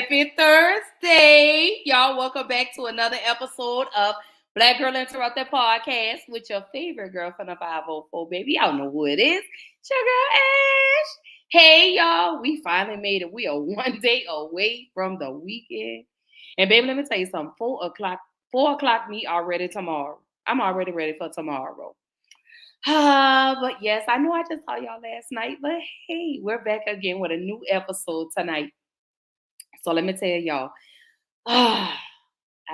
Happy Thursday. Y'all, welcome back to another episode of Black Girl Interrupted Podcast with your favorite girl from the 504, baby. Y'all know who it is. It's your girl, Ash. Hey, y'all. We finally made it. We are one day away from the weekend. And, baby, let me tell you something. 4 o'clock me already tomorrow. I'm already ready for tomorrow. But yes, I know I just saw y'all last night. But, hey, we're back again with a new episode tonight. So let me tell y'all, I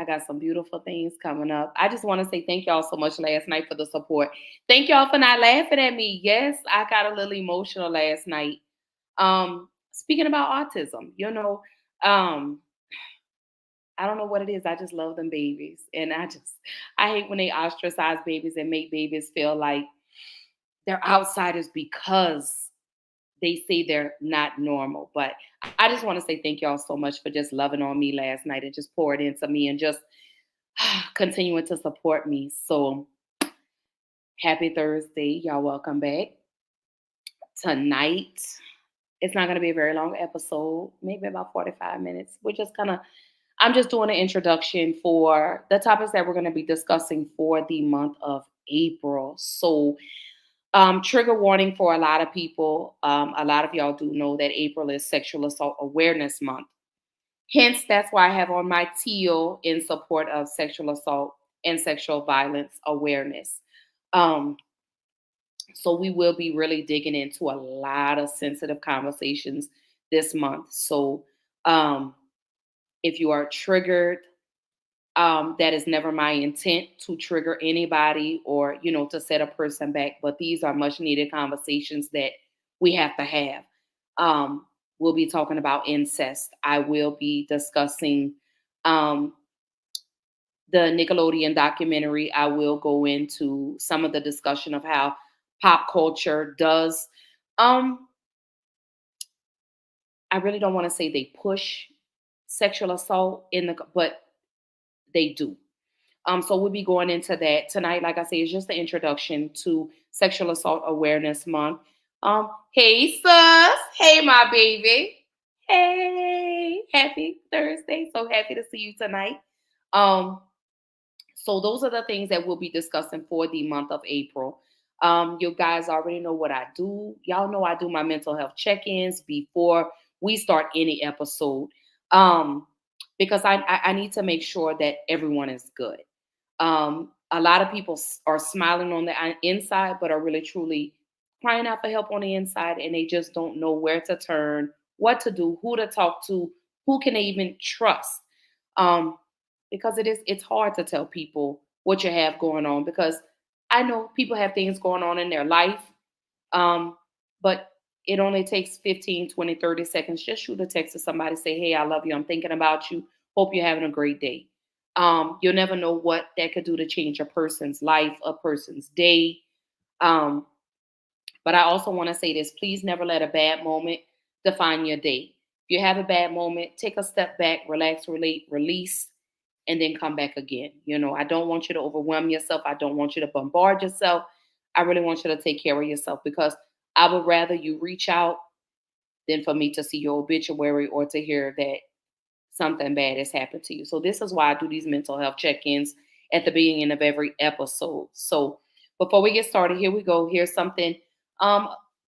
got some beautiful things coming up. I just want to say thank y'all so much last night for the support. Thank y'all for not laughing at me. Yes, I got a little emotional last night. Speaking about autism, I don't know what it is. I just love them babies. And I hate when they ostracize babies and make babies feel like they're outsiders because they say they're not normal. But I just want to say thank y'all so much for just loving on me last night and just pouring into me and just continuing to support me. So happy Thursday. Y'all welcome back. Tonight, it's not going to be a very long episode, maybe about 45 minutes. I'm just doing an introduction for the topics that we're going to be discussing for the month of April. So trigger warning for a lot of people. A lot of y'all do know that April is Sexual Assault Awareness Month. Hence, that's why I have on my teal in support of sexual assault and sexual violence awareness. So we will be really digging into a lot of sensitive conversations this month. So if you are triggered, that is never my intent to trigger anybody or, to set a person back. But these are much needed conversations that we have to have. We'll be talking about incest. I will be discussing the Nickelodeon documentary. I will go into some of the discussion of how pop culture does. I really don't want to say they push sexual assault but they do. So we'll be going into that tonight. Like I say, it's just the introduction to Sexual Assault Awareness Month. Hey, sus. Hey, my baby. Hey, happy Thursday. So happy to see you tonight. So those are the things that we'll be discussing for the month of April. You guys already know what I do. Y'all know I do my mental health check-ins before we start any episode. Because I need to make sure that everyone is good. A lot of people are smiling on the inside, but are really truly crying out for help on the inside, and they just don't know where to turn, what to do, who to talk to, who can they even trust. Because it's hard to tell people what you have going on, because I know people have things going on in their life, but it only takes 15, 20, 30 seconds. Just shoot a text to somebody, say, hey, I love you. I'm thinking about you. Hope you're having a great day. You'll never know what that could do to change a person's life, a person's day. But I also want to say this. Please never let a bad moment define your day. If you have a bad moment, take a step back, relax, release, and then come back again. I don't want you to overwhelm yourself. I don't want you to bombard yourself. I really want you to take care of yourself, because I would rather you reach out than for me to see your obituary or to hear that something bad has happened to you. So this is why I do these mental health check-ins at the beginning of every episode. So before we get started, here we go. Here's something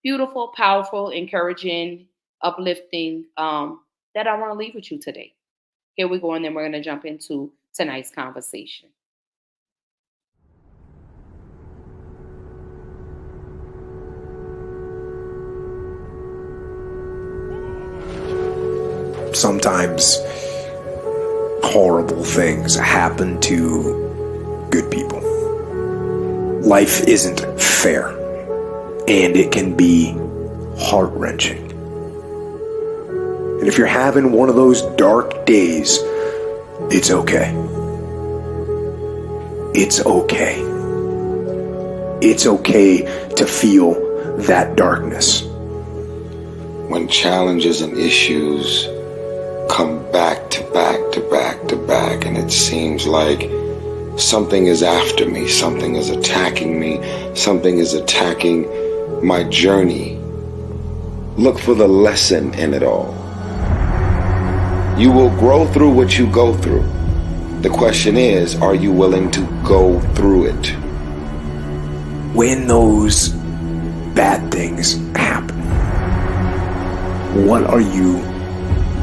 beautiful, powerful, encouraging, uplifting that I want to leave with you today. Here we go, and then we're going to jump into tonight's conversation. Sometimes horrible things happen to good people. Life isn't fair, and it can be heart-wrenching. And if you're having one of those dark days, it's okay. It's okay. It's okay to feel that darkness. When challenges and issues come back to back to back to back, and it seems like something is after me, something is attacking me, something is attacking my journey, look for the lesson in it all. You will grow through what you go through. The question is, are you willing to go through it? When those bad things happen, what are you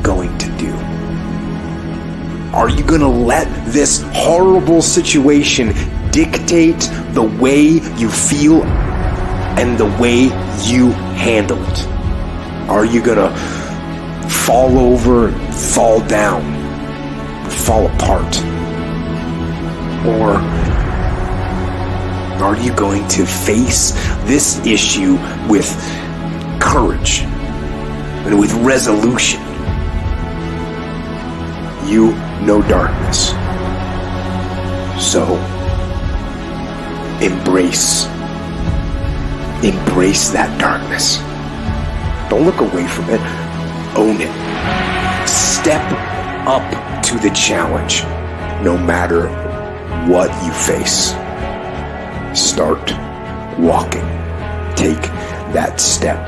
going to do? Are you going to let this horrible situation dictate the way you feel and the way you handle it? Are you going to fall over, fall down, fall apart? Or are you going to face this issue with courage and with resolution? You know darkness. So embrace that darkness. Don't look away from it. Own it. Step up to the challenge, no matter what you face. Start walking. Take that step.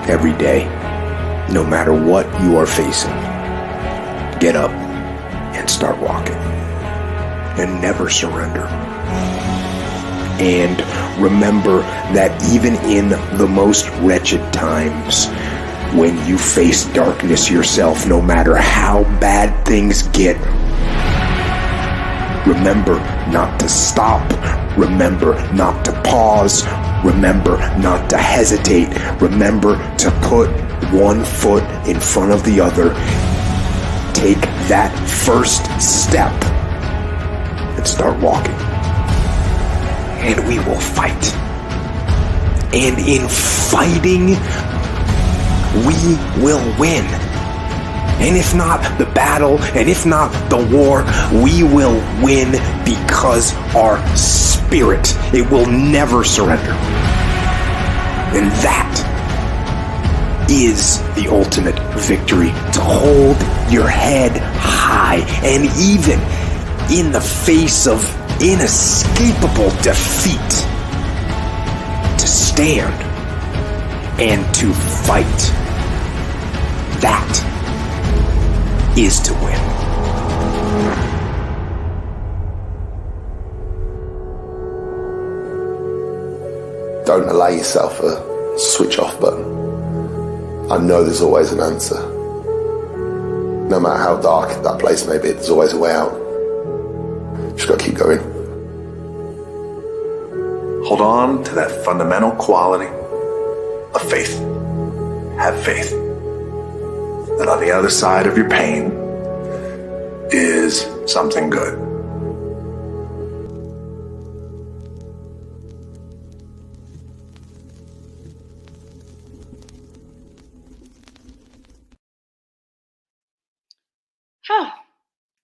Every day, no matter what you are facing, get up and start walking. And never surrender. And remember that even in the most wretched times, when you face darkness yourself, no matter how bad things get, remember not to stop. Remember not to pause. Remember not to hesitate. Remember to put one foot in front of the other. Take that first step and start walking. And we will fight. And in fighting, we will win. And if not the battle, and if not the war, we will win because our spirit, it will never surrender. And that is the ultimate victory. To hold your head high, and even in the face of inescapable defeat, to stand and to fight. That is to win. Don't allow yourself a switch off button. I know there's always an answer. No matter how dark that place may be, there's always a way out. Just gotta keep going. Hold on to that fundamental quality of faith. Have faith that on the other side of your pain is something good.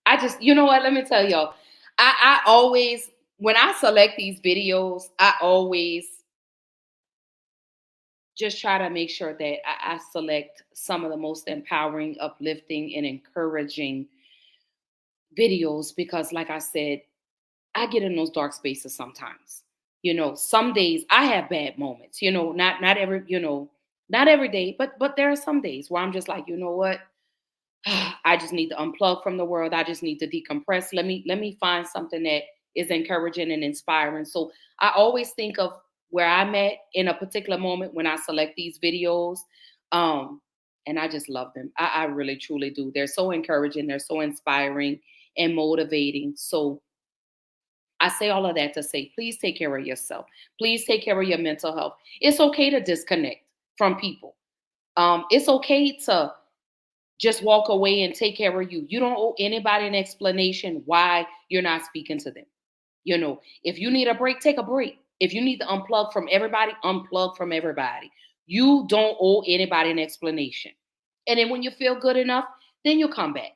I just, you know what? Let me tell y'all. I always, when I select these videos, I always just try to make sure that I select some of the most empowering, uplifting, and encouraging videos because, like I said, I get in those dark spaces sometimes. You know, some days I have bad moments. You know, not every, not every day, but there are some days where I'm just like, you know what? I just need to unplug from the world. I just need to decompress. Let me find something that is encouraging and inspiring. So I always think of where I'm at in a particular moment when I select these videos. And I just love them. I really truly do. They're so encouraging, they're so inspiring and motivating. So I say all of that to say, please take care of yourself. Please take care of your mental health. It's okay to disconnect from people. It's okay to just walk away and take care of you. You don't owe anybody an explanation why you're not speaking to them. You know, if you need a break, take a break. If you need to unplug from everybody, unplug from everybody. You don't owe anybody an explanation. And then when you feel good enough, then you come back.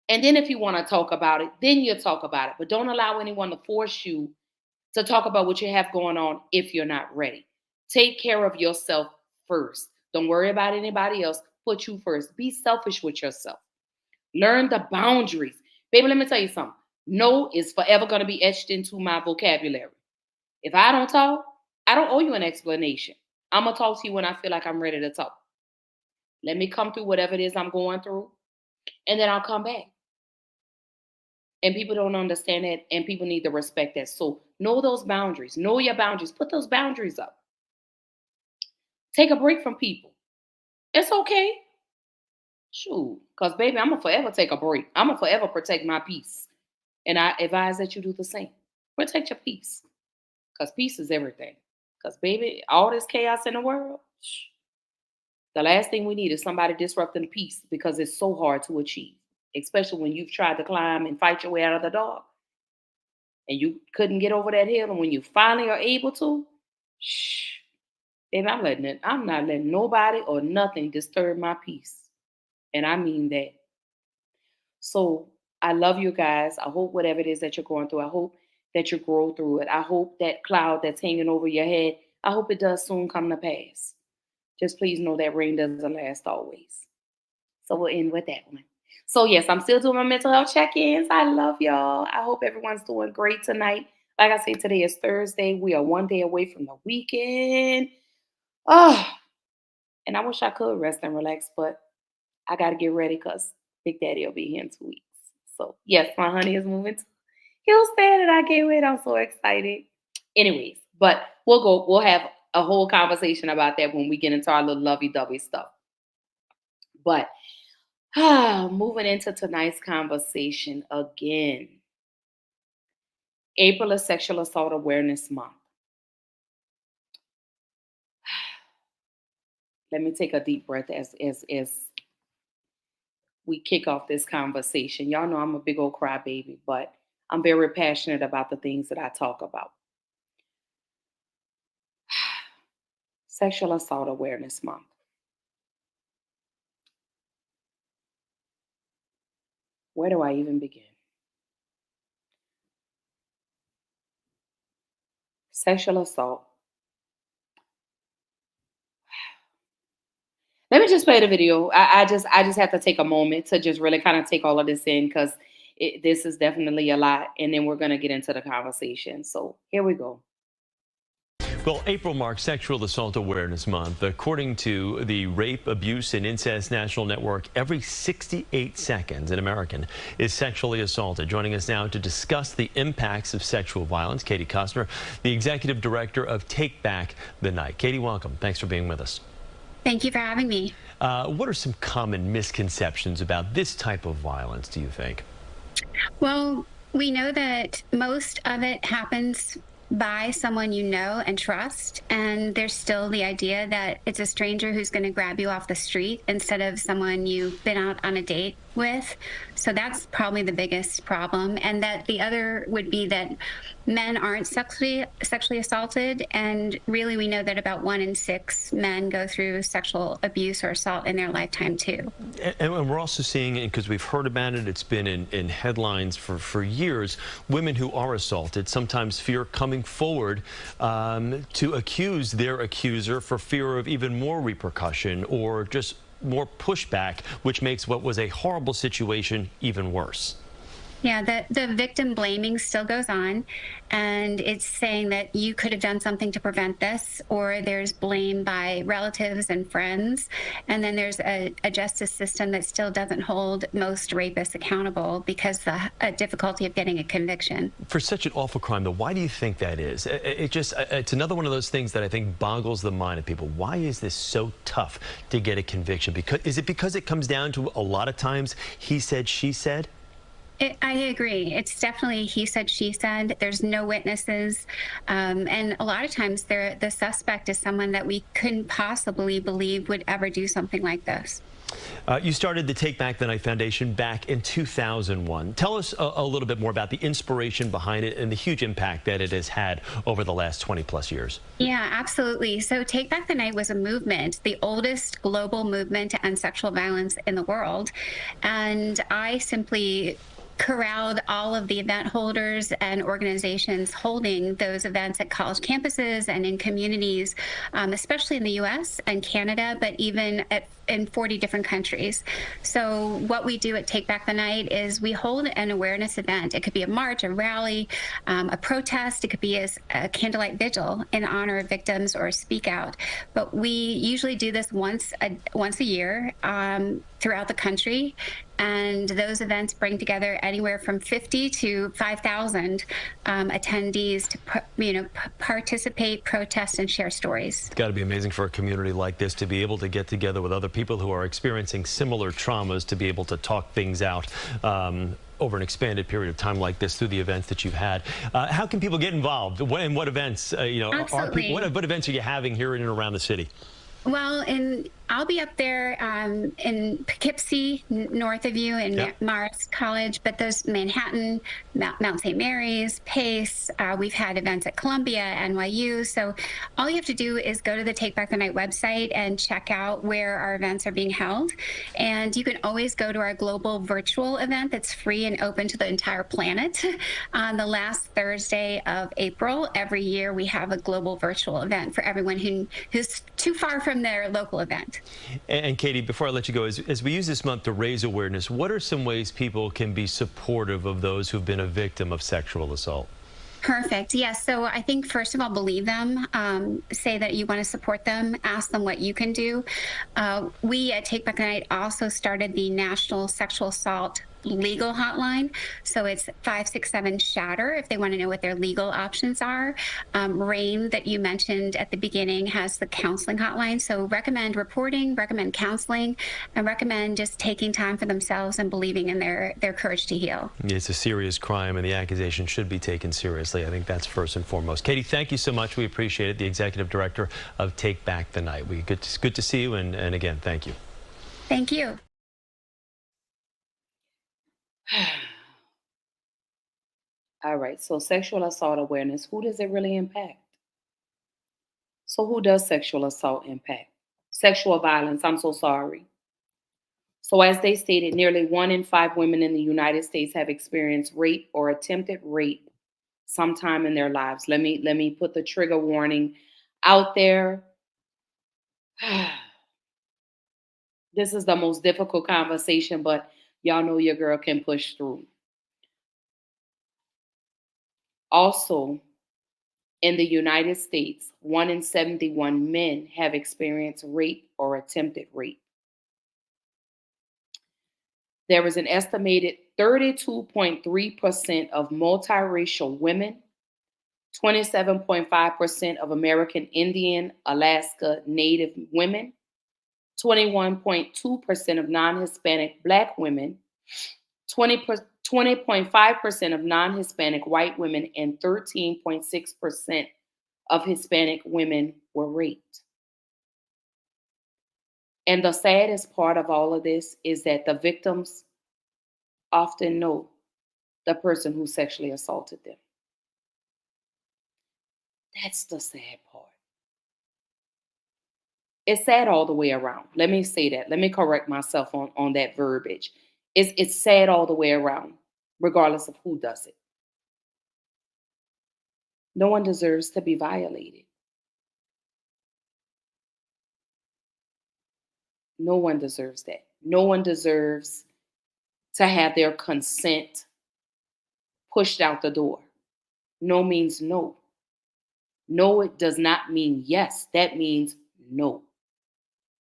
And then if you want to talk about it, then you talk about it. But don't allow anyone to force you to talk about what you have going on if you're not ready. Take care of yourself first. Don't worry about anybody else. Put you first. Be selfish with yourself. Learn the boundaries. Baby, let me tell you something. No is forever going to be etched into my vocabulary. If I don't talk, I don't owe you an explanation. I'm going to talk to you when I feel like I'm ready to talk. Let me come through whatever it is I'm going through, and then I'll come back. And people don't understand that, and people need to respect that. So know those boundaries. Know your boundaries. Put those boundaries up. Take a break from people. It's okay. Shoot. Because, baby, I'm going to forever take a break. I'm going to forever protect my peace. And I advise that you do the same. Protect your peace. Because peace is everything. Because, baby, all this chaos in the world, the last thing we need is somebody disrupting peace, because it's so hard to achieve, especially when you've tried to climb and fight your way out of the dark and you couldn't get over that hill. And when you finally are able to, baby, I'm not letting nobody or nothing disturb my peace. And I mean that. So I love you guys. I hope whatever it is that you're going through, I hope that you grow through it. I hope that cloud that's hanging over your head, I hope it does soon come to pass. Just please know that rain doesn't last always. So we'll end with that one. So yes, I'm still doing my mental health check-ins. I love y'all. I hope everyone's doing great tonight. Like I said, today is Thursday. We are one day away from the weekend. Oh, and I wish I could rest and relax, but I got to get ready because Big Daddy will be here in 2 weeks. So yes, my honey is moving to Houston and I can't wait. I'm so excited. Anyways, but we'll have a whole conversation about that when we get into our little lovey-dovey stuff. But moving into tonight's conversation again. April is Sexual Assault Awareness Month. Let me take a deep breath as we kick off this conversation. Y'all know I'm a big old crybaby, but I'm very passionate about the things that I talk about. Sexual Assault Awareness Month. Where do I even begin? Sexual assault. Let me just play the video. I just have to take a moment to just really kind of take all of this in, because this is definitely a lot. And then we're going to get into the conversation. So here we go. Well, April marks Sexual Assault Awareness Month. According to the Rape, Abuse, and Incest National Network, every 68 seconds an American is sexually assaulted. Joining us now to discuss the impacts of sexual violence, Katie Costner, the Executive Director of Take Back the Night. Katie, welcome. Thanks for being with us. Thank you for having me. What are some common misconceptions about this type of violence, do you think? Well, we know that most of it happens by someone you know and trust, and there's still the idea that it's a stranger who's going to grab you off the street instead of someone you've been out on a date with. So that's probably the biggest problem. And that the other would be that men aren't sexually assaulted, and really we know that about 1 in 6 men go through sexual abuse or assault in their lifetime too. And we're also seeing, because we've heard about it, it's been in headlines for years, women who are assaulted sometimes fear coming forward to accuse their accuser for fear of even more repercussion or just more pushback, which makes what was a horrible situation even worse. Yeah, the victim blaming still goes on, and it's saying that you could have done something to prevent this, or there's blame by relatives and friends, and then there's a justice system that still doesn't hold most rapists accountable because the difficulty of getting a conviction. For such an awful crime, though, why do you think that is? It's another one of those things that I think boggles the mind of people. Why is this so tough to get a conviction? Is it because it comes down to a lot of times he said, she said? I agree. It's definitely he said, she said. There's no witnesses. And a lot of times the suspect is someone that we couldn't possibly believe would ever do something like this. You started the Take Back the Night Foundation back in 2001. Tell us a little bit more about the inspiration behind it and the huge impact that it has had over the last 20 plus years. Yeah, absolutely. So Take Back the Night was a movement, the oldest global movement to end sexual violence in the world. And I simply corralled all of the event holders and organizations holding those events at college campuses and in communities, especially in the U.S. and Canada, but even in 40 different countries. So what we do at Take Back the Night is we hold an awareness event. It could be a march, a rally, a protest. It could be a candlelight vigil in honor of victims or a speak out. But we usually do this once a year throughout the country. And those events bring together anywhere from 50 to 5,000 attendees to participate, protest, and share stories. It's got to be amazing for a community like this to be able to get together with other people who are experiencing similar traumas, to be able to talk things out over an expanded period of time like this through the events that you've had. How can people get involved? What events, Absolutely. what events are you having here in and around the city? Well, I'll be up there in Poughkeepsie, north of you, in Morris College, but there's Manhattan, Mount St. Mary's, Pace. We've had events at Columbia, NYU. So all you have to do is go to the Take Back the Night website and check out where our events are being held. And you can always go to our global virtual event that's free and open to the entire planet. On the last Thursday of April, every year we have a global virtual event for everyone who's too far from their local event. And Katie, before I let you go, as we use this month to raise awareness, what are some ways people can be supportive of those who've been a victim of sexual assault? Perfect. Yes. So I think, first of all, believe them. Say that you want to support them. Ask them what you can do. We at Take Back the Night also started the National Sexual Assault legal hotline. So it's 567-SHATTER if they want to know what their legal options are. RAIN, that you mentioned at the beginning, has the counseling hotline. So recommend reporting, recommend counseling, and recommend just taking time for themselves and believing in their courage to heal. It's a serious crime, and the accusation should be taken seriously. I think that's first and foremost. Katie, thank you so much. We appreciate it. The executive director of Take Back the Night. It's good to see you, and again, thank you. Thank you. All right, so sexual assault awareness, who does it really impact? So who does sexual assault impact? Sexual violence, I'm so sorry. So as they stated, nearly 1 in 5 women in the United States have experienced rape or attempted rape sometime in their lives. Let me put the trigger warning out there. This is the most difficult conversation, but y'all know your girl can push through. Also, in the United States, 1 in 71 men have experienced rape or attempted rape. There is an estimated 32.3% of multiracial women, 27.5% of American Indian, Alaska Native women, 21.2% of non-Hispanic Black women, 20.5% of non-Hispanic white women, and 13.6% of Hispanic women were raped. And the saddest part of all of this is that the victims often know the person who sexually assaulted them. That's the sad part. It's sad all the way around. Let me say that. Let me correct myself on that verbiage. It's sad all the way around, regardless of who does it. No one deserves to be violated. No one deserves that. No one deserves to have their consent pushed out the door. No means no. No, it does not mean yes. That means no.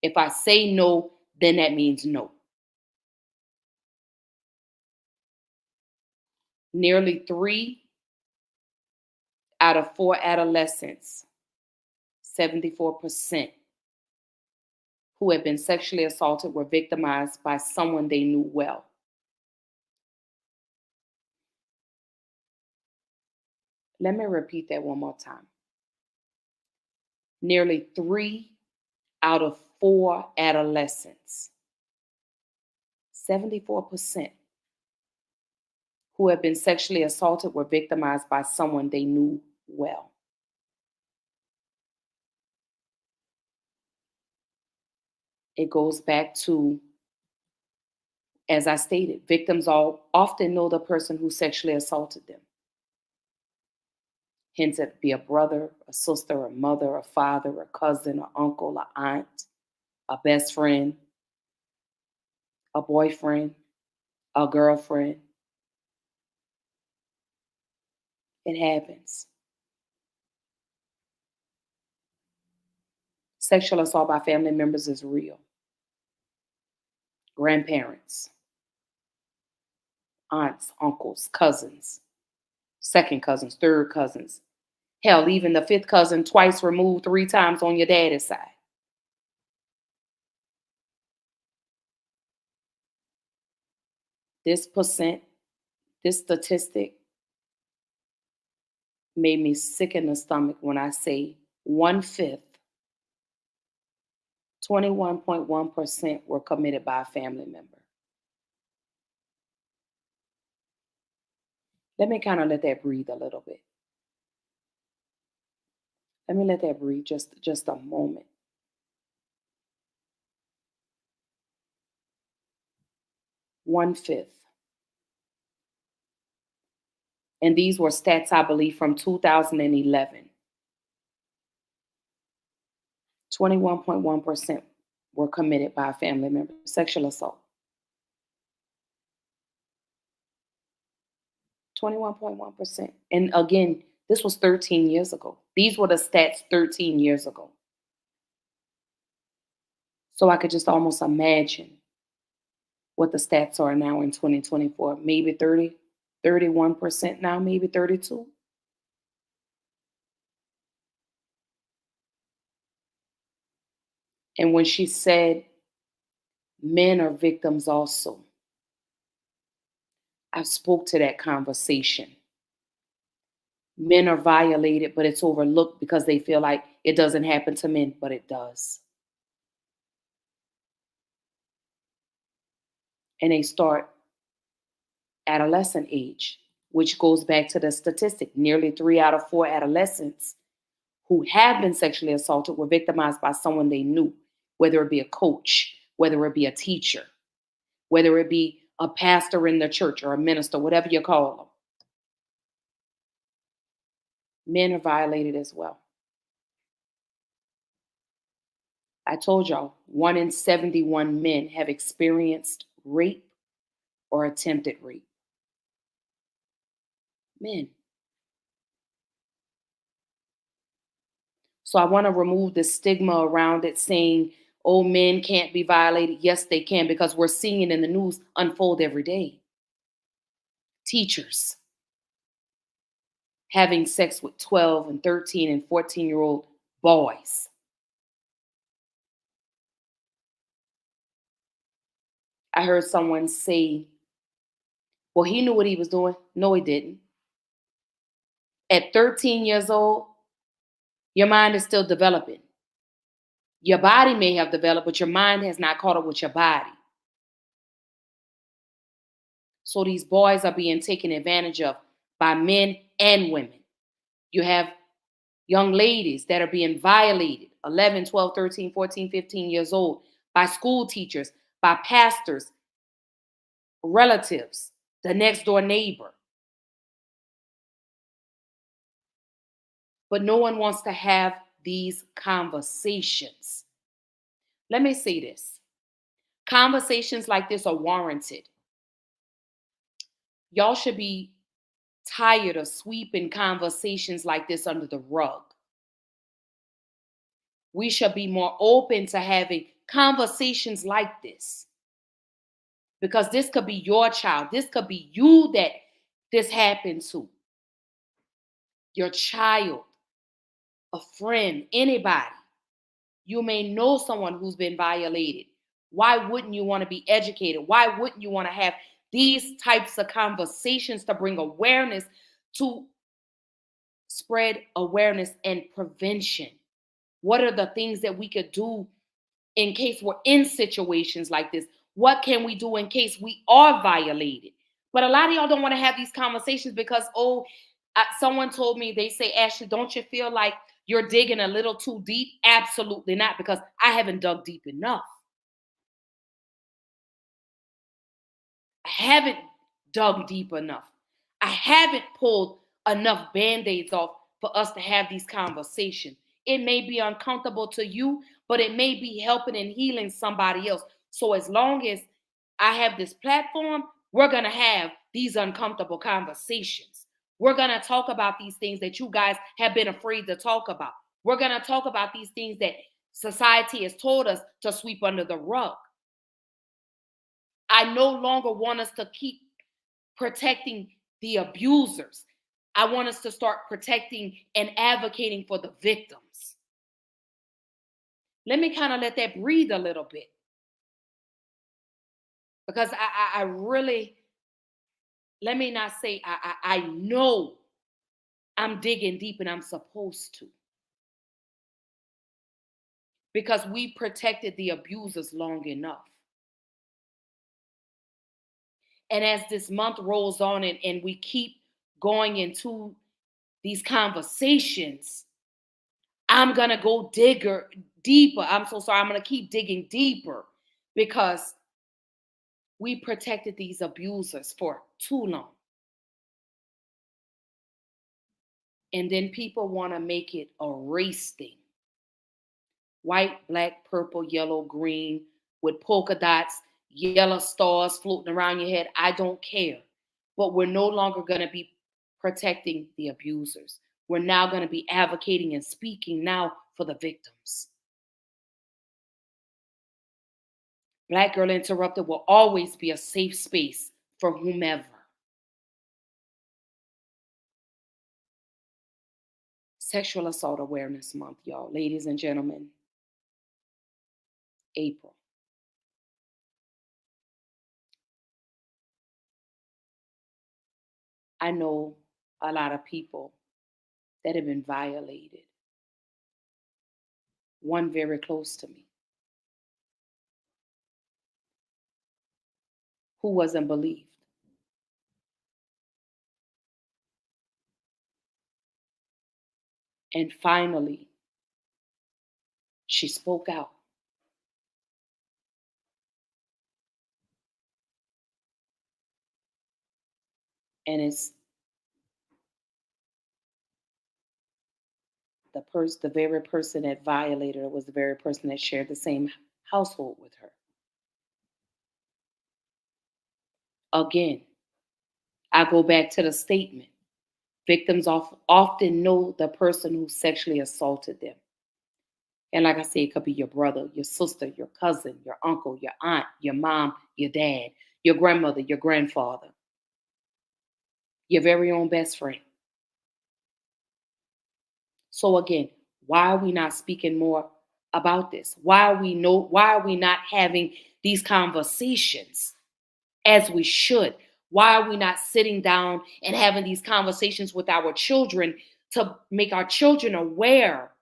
If I say no, then that means no. Nearly 3 out of 4 adolescents, 74%, who had been sexually assaulted were victimized by someone they knew well. Let me repeat that one more time. Nearly 3 out of 4 adolescents, 74%, who had been sexually assaulted were victimized by someone they knew well. It goes back to, as I stated, victims often know the person who sexually assaulted them. Hence, it be a brother, a sister, a mother, a father, a cousin, an uncle, an aunt, a best friend. a boyfriend, a girlfriend. It happens. Sexual assault by family members is real. Grandparents, aunts, uncles, cousins, second cousins, third cousins. Hell, even the fifth cousin twice removed, three times on your daddy's side. This percent, this statistic made me sick in the stomach when I say 1/5, 21.1% were committed by a family member. Let me kind of let that breathe a little bit. Let me let that breathe just a moment. 1/5. And these were stats, I believe, from 2011. 21.1% were committed by a family member. Sexual assault. 21.1%. And again, this was 13 years ago. These were the stats 13 years ago. So I could just almost imagine what the stats are now in 2024. Maybe 30, 31% now, maybe 32. And when she said men are victims also, I spoke to that conversation. Men are violated, but it's overlooked because they feel like it doesn't happen to men, but it does. And they start adolescent age, which goes back to the statistic. Nearly 3 out of 4 adolescents who have been sexually assaulted were victimized by someone they knew, whether it be a coach, whether it be a teacher, whether it be a pastor in the church or a minister, whatever you call them. Men are violated as well. I told y'all 1 in 71 men have experienced rape or attempted rape. Men. So I want to remove the stigma around it saying, oh, men can't be violated. Yes, they can, because we're seeing it in the news unfold every day. Teachers having sex with 12 and 13 and 14-year-old boys. I heard someone say, well, he knew what he was doing. No, he didn't. At 13 years old, your mind is still developing. Your body may have developed, but your mind has not caught up with your body. So these boys are being taken advantage of by men and women. You have young ladies that are being violated, 11, 12, 13, 14, 15 years old, by school teachers, by pastors, relatives, the next door neighbor. But no one wants to have these conversations. Let me say this. Conversations like this are warranted. Y'all should be tired of sweeping conversations like this under the rug. We should be more open to having conversations like this. Because this could be your child. This could be you that this happened to. Your child, a friend, anybody. You may know someone who's been violated. Why wouldn't you want to be educated? Why wouldn't you want to have these types of conversations to bring awareness, to spread awareness and prevention? What are the things that we could do in case we're in situations like this? What can we do in case we are violated? But a lot of y'all don't want to have these conversations because, someone told me, they say, Ashley, don't you feel like you're digging a little too deep? Absolutely not, because I haven't dug deep enough. I haven't dug deep enough. I haven't pulled enough band-aids off for us to have these conversations. It may be uncomfortable to you, but it may be helping and healing somebody else. So as long as I have this platform. We're going to have these uncomfortable conversations. We're going to talk about these things that you guys have been afraid to talk about. We're going to talk about these things that society has told us to sweep under the rug. I no longer want us to keep protecting the abusers. I want us to start protecting and advocating for the victims. Let me kind of let that breathe a little bit. Because I really, let me not say I know I'm digging deep and I'm supposed to. Because we protected the abusers long enough. And as this month rolls on and we keep going into these conversations, I'm going to go deeper. I'm so sorry. I'm going to keep digging deeper because we protected these abusers for too long. And then people want to make it a race thing. White, black, purple, yellow, green, with polka dots, yellow stars floating around your head. I don't care. But we're no longer going to be protecting the abusers. We're now going to be advocating and speaking now for the victims. Black Girl Interrupted will always be a safe space for whomever. Sexual Assault Awareness Month, y'all. Ladies and gentlemen. April. I know a lot of people that have been violated. One very close to me who wasn't believed. And finally, she spoke out. And it's the very person that violated her was the very person that shared the same household with her. Again, I go back to the statement. Victims often know the person who sexually assaulted them. And like I said, it could be your brother, your sister, your cousin, your uncle, your aunt, your mom, your dad, your grandmother, your grandfather, your very own best friend. So again, why are we not speaking more about this? Why are we not having these conversations as we should? Why are we not sitting down and having these conversations with our children to make our children aware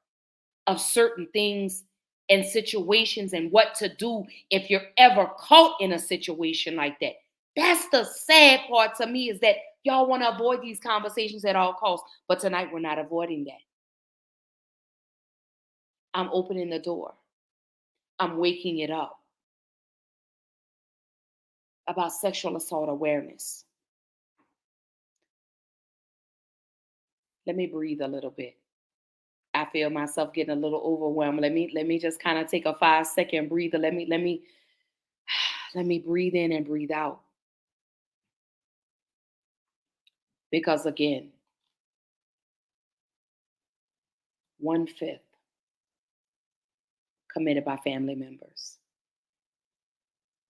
of certain things and situations and what to do if you're ever caught in a situation like that? That's the sad part to me, is that y'all want to avoid these conversations at all costs. But tonight we're not avoiding that. I'm opening the door. I'm waking it up about sexual assault awareness. Let me breathe a little bit. I feel myself getting a little overwhelmed. Let me just kind of take a 5-second breather. Let me breathe in and breathe out. Because again, 1/5 committed by family members.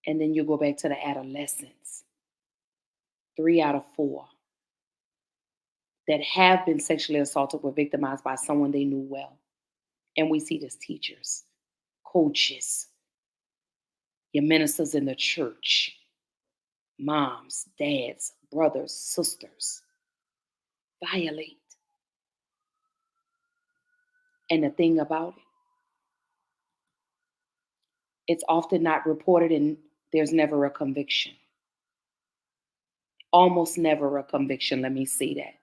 And then you go back to the adolescents. 3 out of 4 that have been sexually assaulted were victimized by someone they knew well. And we see this: teachers, coaches, your ministers in the church, moms, dads, brothers, sisters violate. And the thing about it, it's often not reported and there's never a conviction. Almost never a conviction, let me say that.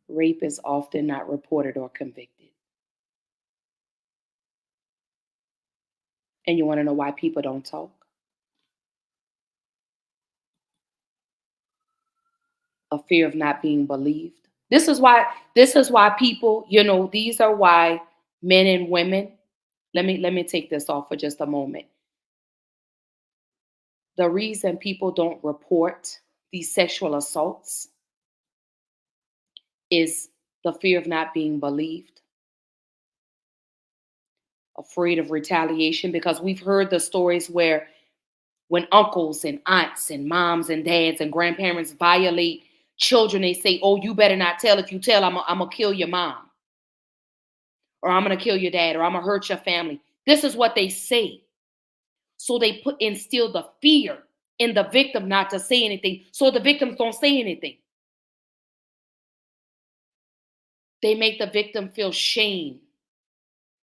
Rape is often not reported or convicted. And you want to know why people don't talk? A fear of not being believed. This is why people, these are why men and women Let me take this off for just a moment. The reason people don't report these sexual assaults is the fear of not being believed, afraid of retaliation, because we've heard the stories where when uncles and aunts and moms and dads and grandparents violate children, they say, oh, you better not tell. If you tell, I'm going to kill your mom, or I'm going to kill your dad, or I'm going to hurt your family. This is what they say. So they instill the fear in the victim not to say anything, so the victims don't say anything. They make the victim feel shame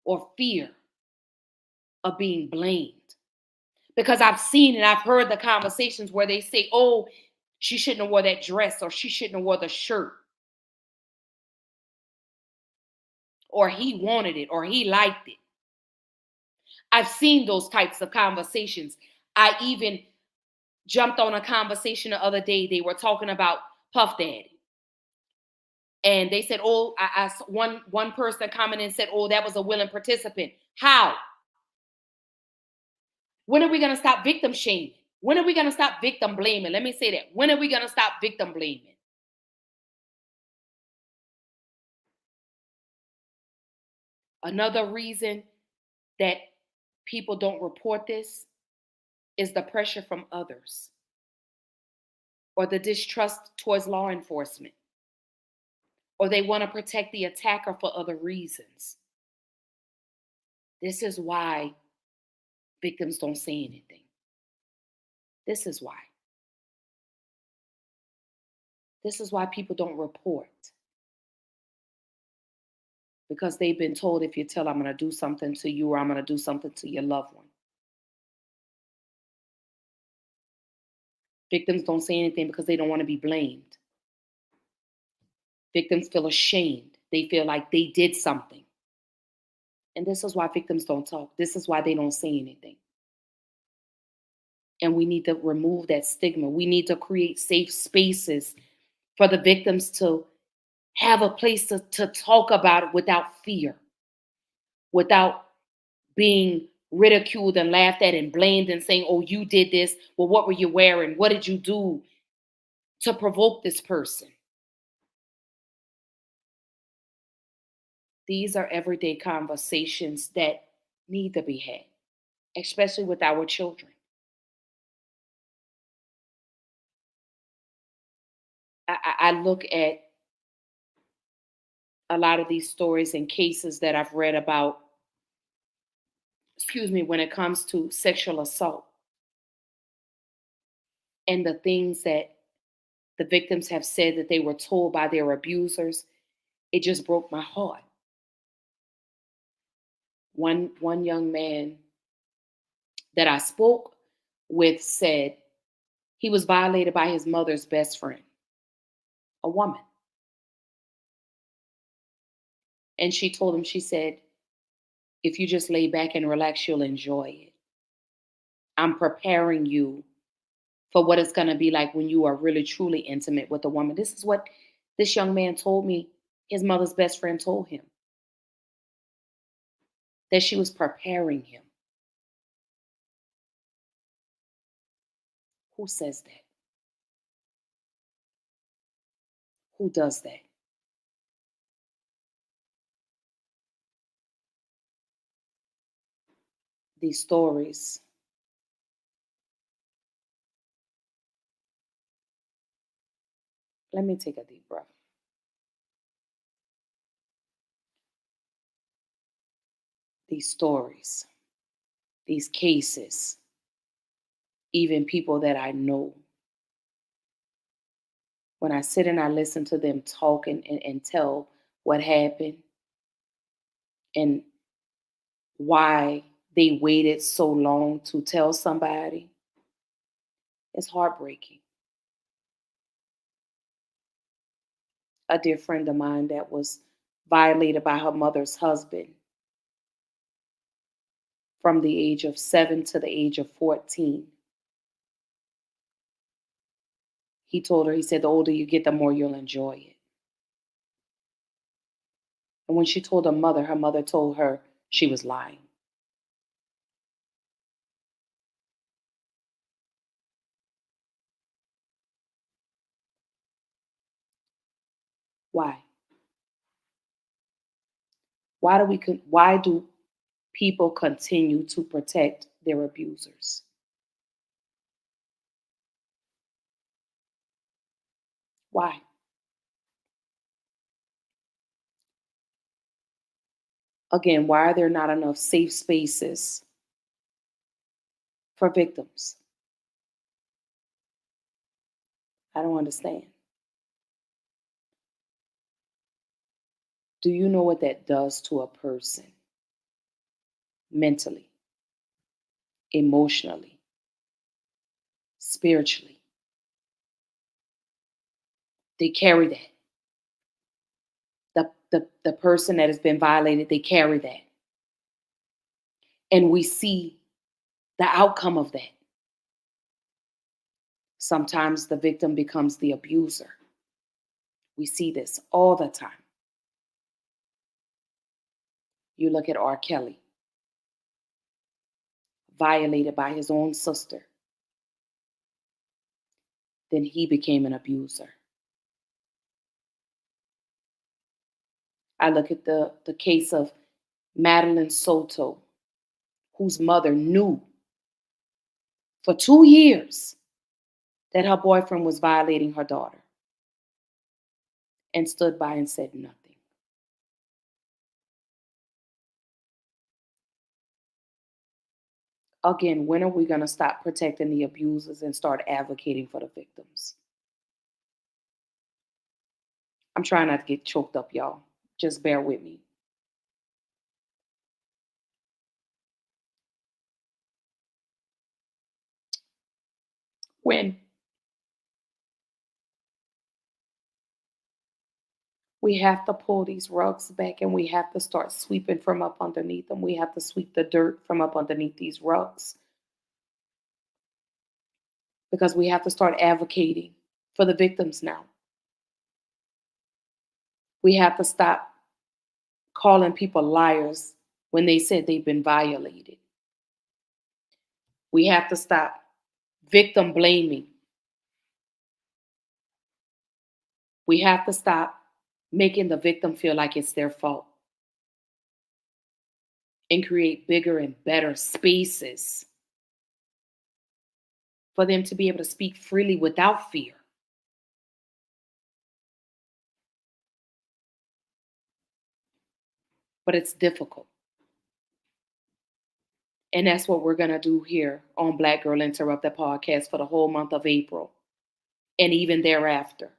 or fear of being blamed. Because I've seen and I've heard the conversations where they say, oh, she shouldn't have wore that dress, or she shouldn't have wore the shirt, or he wanted it, or he liked it. I've seen those types of conversations. I even jumped on a conversation the other day. They were talking about Puff Daddy. And they said, oh, one person commented and said, oh, that was a willing participant. How? When are we going to stop victim shaming? When are we going to stop victim blaming? Let me say that. When are we going to stop victim blaming? Another reason that people don't report this is the pressure from others, or the distrust towards law enforcement, or they want to protect the attacker for other reasons. This is why victims don't say anything. This is why. This is why people don't report. Because they've been told, if you tell, I'm going to do something to you, or I'm going to do something to your loved one. Victims don't say anything because they don't want to be blamed. Victims feel ashamed. They feel like they did something. And this is why victims don't talk. This is why they don't say anything. And we need to remove that stigma. We need to create safe spaces for the victims to have a place to talk about it without fear, without being ridiculed and laughed at and blamed and saying, oh, you did this. Well, what were you wearing? What did you do to provoke this person? These are everyday conversations that need to be had, especially with our children. I look at a lot of these stories and cases that I've read about, when it comes to sexual assault, and the things that the victims have said that they were told by their abusers, it just broke my heart. One young man that I spoke with said he was violated by his mother's best friend, a woman. And she told him, she said, if you just lay back and relax, you'll enjoy it. I'm preparing you for what it's going to be like when you are really, truly intimate with a woman. This is what this young man told me his mother's best friend told him, that she was preparing him. Who says that? Who does that? These stories let me take a deep breath. These stories, these cases, even people that I know, when I sit and I listen to them talk and tell what happened and why they waited so long to tell somebody, it's heartbreaking. A dear friend of mine that was violated by her mother's husband from the age of 7 to the age of 14. He told her, he said, the older you get, the more you'll enjoy it. And when she told her mother told her she was lying. Why? Why do people continue to protect their abusers? Why? Again, why are there not enough safe spaces for victims? I don't understand. Do you know what that does to a person mentally, emotionally, spiritually? They carry that. The person that has been violated, they carry that. And we see the outcome of that. Sometimes the victim becomes the abuser. We see this all the time. You look at R. Kelly, violated by his own sister. Then he became an abuser. I look at the case of Madeline Soto, whose mother knew for 2 years that her boyfriend was violating her daughter and stood by and said nothing. Again, when are we going to stop protecting the abusers and start advocating for the victims? I'm trying not to get choked up, y'all. Just bear with me. When we have to pull these rugs back and we have to start sweeping from up underneath them. We have to sweep the dirt from up underneath these rugs. Because we have to start advocating for the victims now. We have to stop calling people liars when they said they've been violated. We have to stop victim blaming. We have to stop making the victim feel like it's their fault and create bigger and better spaces for them to be able to speak freely without fear. But it's difficult. And that's what we're going to do here on Black Girl Interrupted podcast for the whole month of April and even thereafter.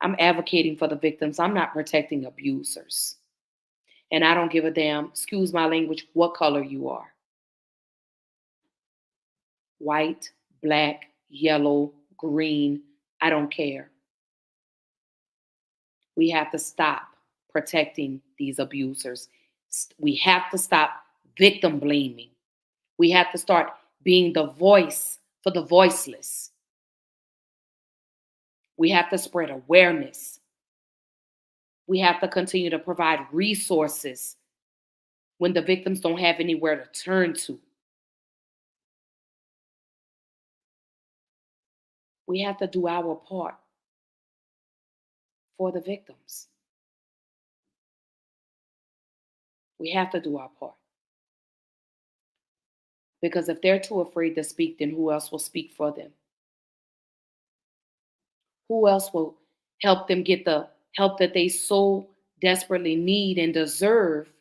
I'm advocating for the victims. I'm not protecting abusers. And I don't give a damn, excuse my language, what color you are. White, black, yellow, green, I don't care. We have to stop protecting these abusers. We have to stop victim blaming. We have to start being the voice for the voiceless. We have to spread awareness. We have to continue to provide resources when the victims don't have anywhere to turn to. We have to do our part for the victims. We have to do our part. Because if they're too afraid to speak, then who else will speak for them? Who else will help them get the help that they so desperately need and deserve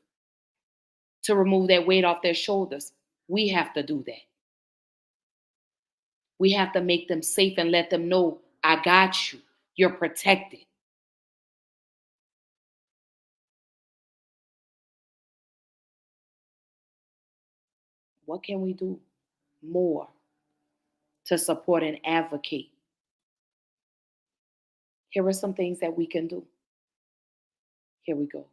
to remove that weight off their shoulders? We have to do that. We have to make them safe and let them know, I got you. You're protected. What can we do more to support and advocate? Here are some things that we can do. Here we go.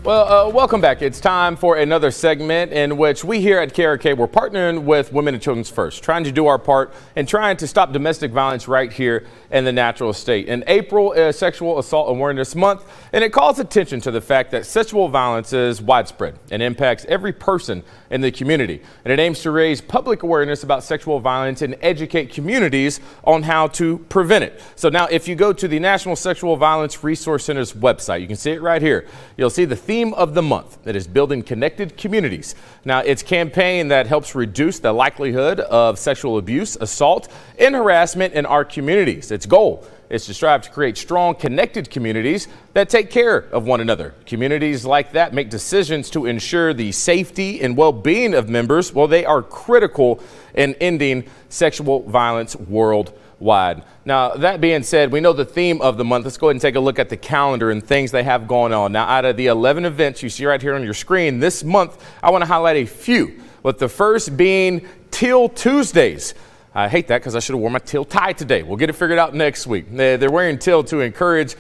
Well, welcome back. It's time for another segment in which we here at KRK, we're partnering with Women and Children's First, trying to do our part and trying to stop domestic violence right here in the natural estate. In April is Sexual Assault Awareness Month, and it calls attention to the fact that sexual violence is widespread and impacts every person in the community. And it aims to raise public awareness about sexual violence and educate communities on how to prevent it. So now if you go to the National Sexual Violence Resource Center's website, you can see it right here. You'll see the theme of the month that is building connected communities. Now, it's a campaign that helps reduce the likelihood of sexual abuse, assault, and harassment in our communities. Its goal is to strive to create strong, connected communities that take care of one another. Communities like that make decisions to ensure the safety and well-being of members. Well, they are critical in ending sexual violence worldwide. Now, that being said, we know the theme of the month. Let's go ahead and take a look at the calendar and things they have going on. Now, out of the 11 events you see right here on your screen this month, I want to highlight a few, with the first being Teal Tuesdays. I hate that because I should have worn my teal tie today. We'll get it figured out next week. They're wearing teal to encourage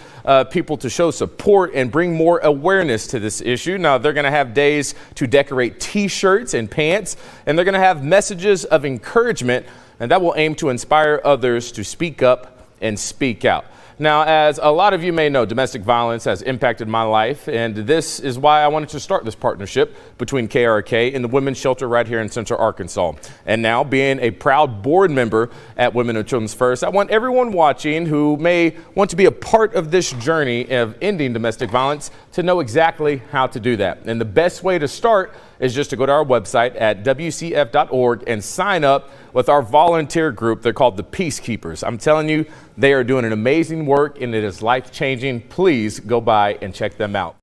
people to show support and bring more awareness to this issue. Now, they're going to have days to decorate T-shirts and pants, and they're going to have messages of encouragement, and that will aim to inspire others to speak up and speak out. Now, as a lot of you may know, domestic violence has impacted my life, and this is why I wanted to start this partnership between KRK and the Women's Shelter right here in Central Arkansas. And now, being a proud board member at Women and Children's First, I want everyone watching who may want to be a part of this journey of ending domestic violence to know exactly how to do that. And the best way to start is just to go to our website at WCF.org and sign up with our volunteer group. They're called the Peacekeepers. I'm telling you, they are doing an amazing work and it is life-changing. Please go by and check them out.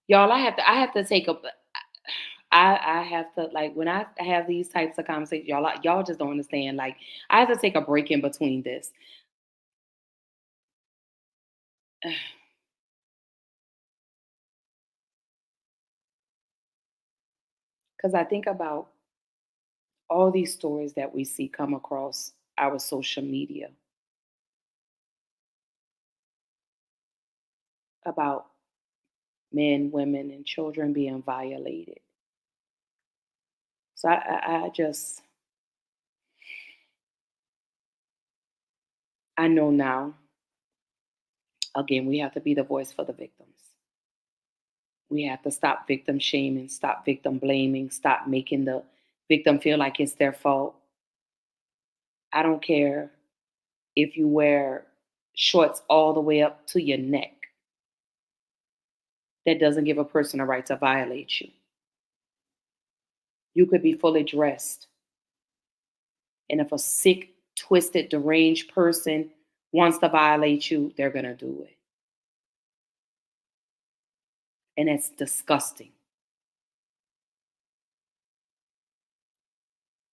Y'all, I have to take a, I have to, like, when I have these types of conversations, y'all just don't understand. Like, I have to take a break in between this. Because I think about all these stories that we see come across our social media about men, women, and children being violated. So I know now, again, we have to be the voice for the victims. We have to stop victim shaming, stop victim blaming, stop making the victim feel like it's their fault. I don't care if you wear shorts all the way up to your neck. That doesn't give a person a right to violate you. You could be fully dressed. And if a sick, twisted, deranged person wants to violate you, they're going to do it. And it's disgusting.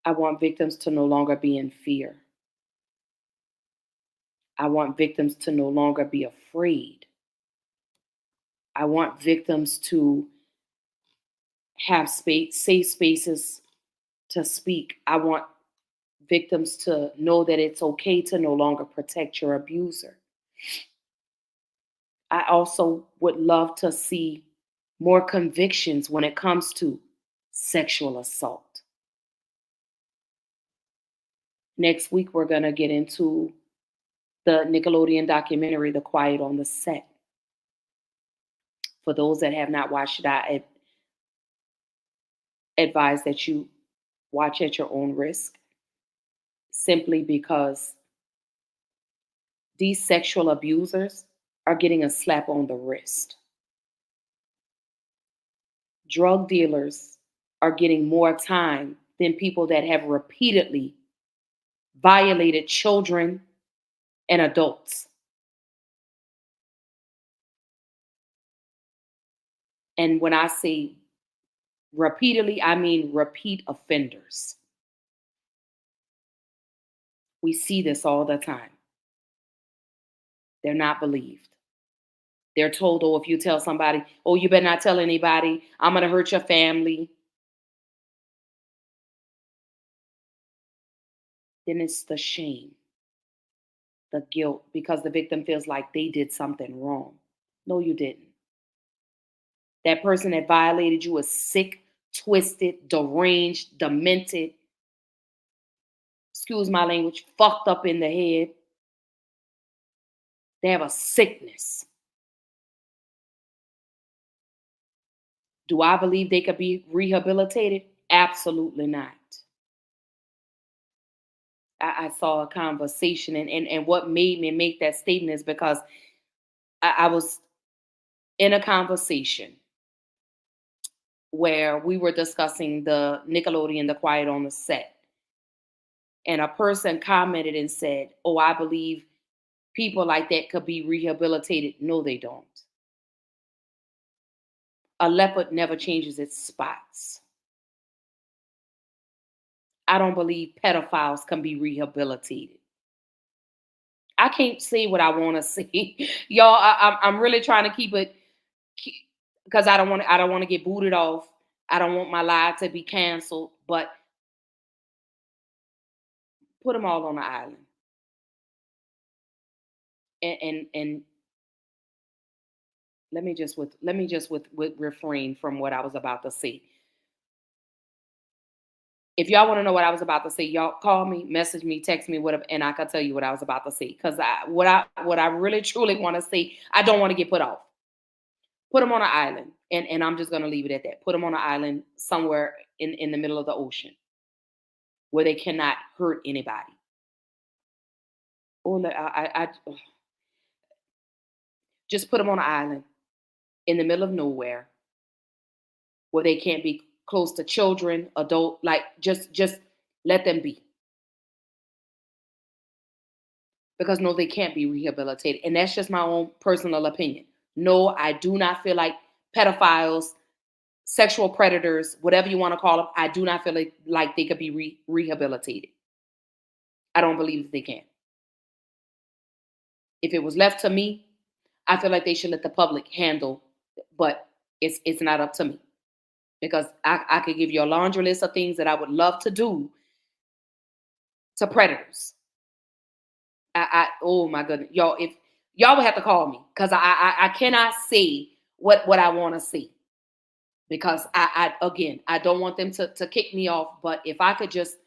I want victims to no longer be in fear. I want victims to no longer be afraid. I want victims to have safe spaces to speak. I want victims to know that it's okay to no longer protect your abuser. I also would love to see more convictions when it comes to sexual assault. Next week, we're going to get into the Nickelodeon documentary, The Quiet on the Set. For those that have not watched it, I advise that you watch at your own risk, simply because these sexual abusers are getting a slap on the wrist. Drug dealers are getting more time than people that have repeatedly violated children and adults. And when I say repeatedly, I mean repeat offenders. We see this all the time. They're not believed. They're told, oh, if you tell somebody, oh, you better not tell anybody, I'm going to hurt your family. Then it's the shame. the guilt because the victim feels like they did something wrong. No, you didn't. That person that violated you is sick, twisted, deranged, demented, excuse my language, fucked up in the head. They have a sickness. Do I believe they could be rehabilitated? Absolutely not. I saw a conversation, and what made me make that statement is because I was in a conversation where we were discussing the Nickelodeon, The Quiet on the Set. And a person commented and said, "Oh, I believe people like that could be rehabilitated." No, they don't. A leopard never changes its spots. I don't believe pedophiles can be rehabilitated. I can't say what I want to say, y'all. I'm really trying to keep it because I don't want to get booted off. I don't want my live to be canceled. But put them all on the island, and let me just with refrain from what I was about to say. If y'all want to know what I was about to say, y'all call me, message me, text me, whatever, and I can tell you what I was about to say. Because what I really truly want to say, I don't want to get put off. Put them on an island, and I'm just gonna leave it at that. Put them on an island somewhere in the middle of the ocean where they cannot hurt anybody. Or just put them on an island in the middle of nowhere where they can't be close to children, adult, like just let them be. Because no, they can't be rehabilitated. And that's just my own personal opinion. No, I do not feel like pedophiles, sexual predators, whatever you want to call them, I do not feel like they could be rehabilitated. I don't believe that they can. If it was left to me, I feel like they should let the public handle, but it's not up to me. Because I could give you a laundry list of things that I would love to do to predators. Oh my goodness, y'all, if y'all would have to call me because I cannot say what I want to say because I again I don't want them to kick me off. But if I could just,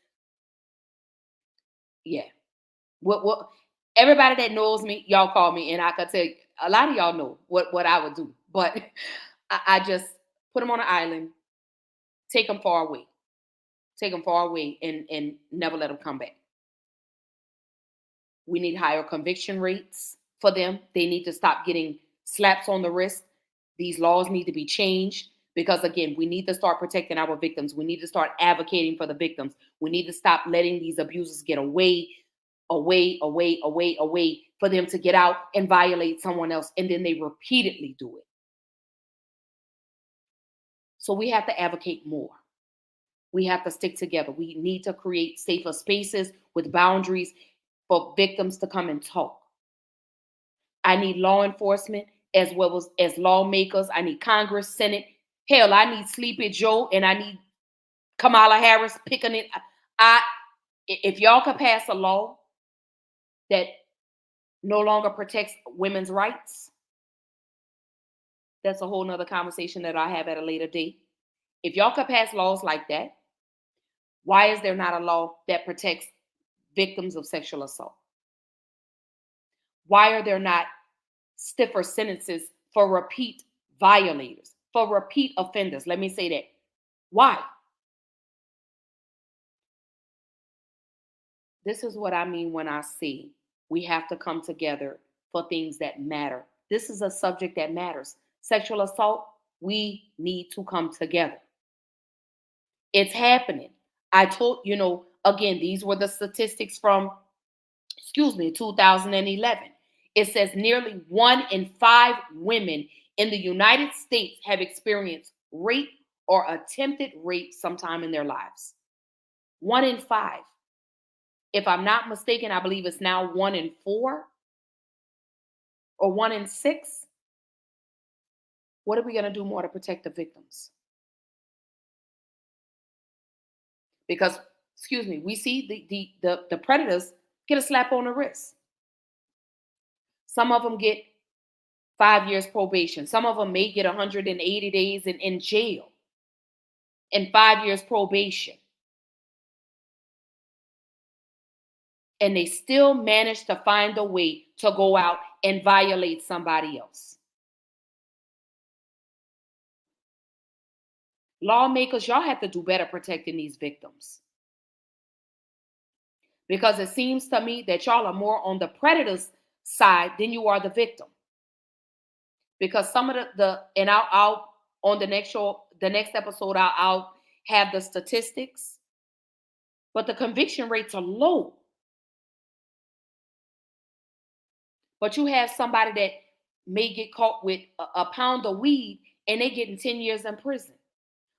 yeah, what everybody that knows me, y'all call me and I could tell you, a lot of y'all know what I would do. But I just put them on an island, take them far away, and never let them come back. We need higher conviction rates for them. They need to stop getting slaps on the wrist. These laws need to be changed because, again, we need to start protecting our victims. We need to start advocating for the victims. We need to stop letting these abusers get away for them to get out and violate someone else, and then they repeatedly do it. So we have to advocate more. We have to stick together. We need to create safer spaces with boundaries for victims to come and talk. I need law enforcement as well as lawmakers. I need Congress, Senate. Hell, I need Sleepy Joe and I need Kamala Harris picking it. If y'all could pass a law that no longer protects women's rights, that's a whole nother conversation that I have at a later date. If y'all could pass laws like that, why is there not a law that protects victims of sexual assault? Why are there not stiffer sentences for repeat violators, for repeat offenders? Let me say that. Why? This is what I mean when I say we have to come together for things that matter. This is a subject that matters. Sexual assault, we need to come together. It's happening. I told, again, these were the statistics from, 2011. It says nearly 1 in 5 women in the United States have experienced rape or attempted rape sometime in their lives. 1 in 5. If I'm not mistaken, I believe it's now 1 in 4 or 1 in 6. What are we going to do more to protect the victims? Because, we see the predators get a slap on the wrist. Some of them get 5 years probation. Some of them may get 180 days in jail and 5 years probation. And they still manage to find a way to go out and violate somebody else. Lawmakers, y'all have to do better protecting these victims. Because it seems to me that y'all are more on the predator's side than you are the victim. Because some of and I'll on the next show, the next episode, I'll have the statistics, but the conviction rates are low. But you have somebody that may get caught with a pound of weed and they getting 10 years in prison.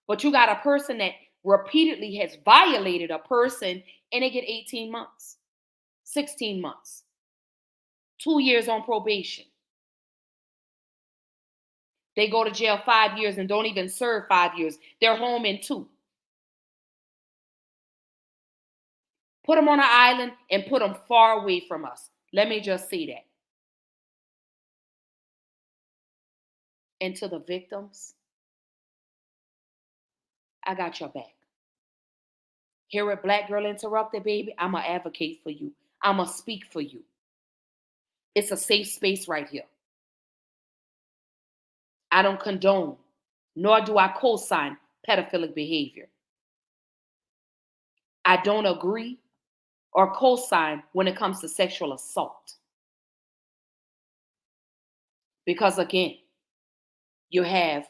But you got a person that repeatedly has violated a person and they get 18 months, 16 months, 2 years on probation. They go to jail 5 years and don't even serve 5 years. They're home in 2. Put them on an island and put them far away from us. Let me just say that. And to the victims, I got your back. Here at Black Girl Interrupted, baby, I'm going to advocate for you. I'm going to speak for you. It's a safe space right here. I don't condone, nor do I co-sign pedophilic behavior. I don't agree or co-sign when it comes to sexual assault. Because again, you have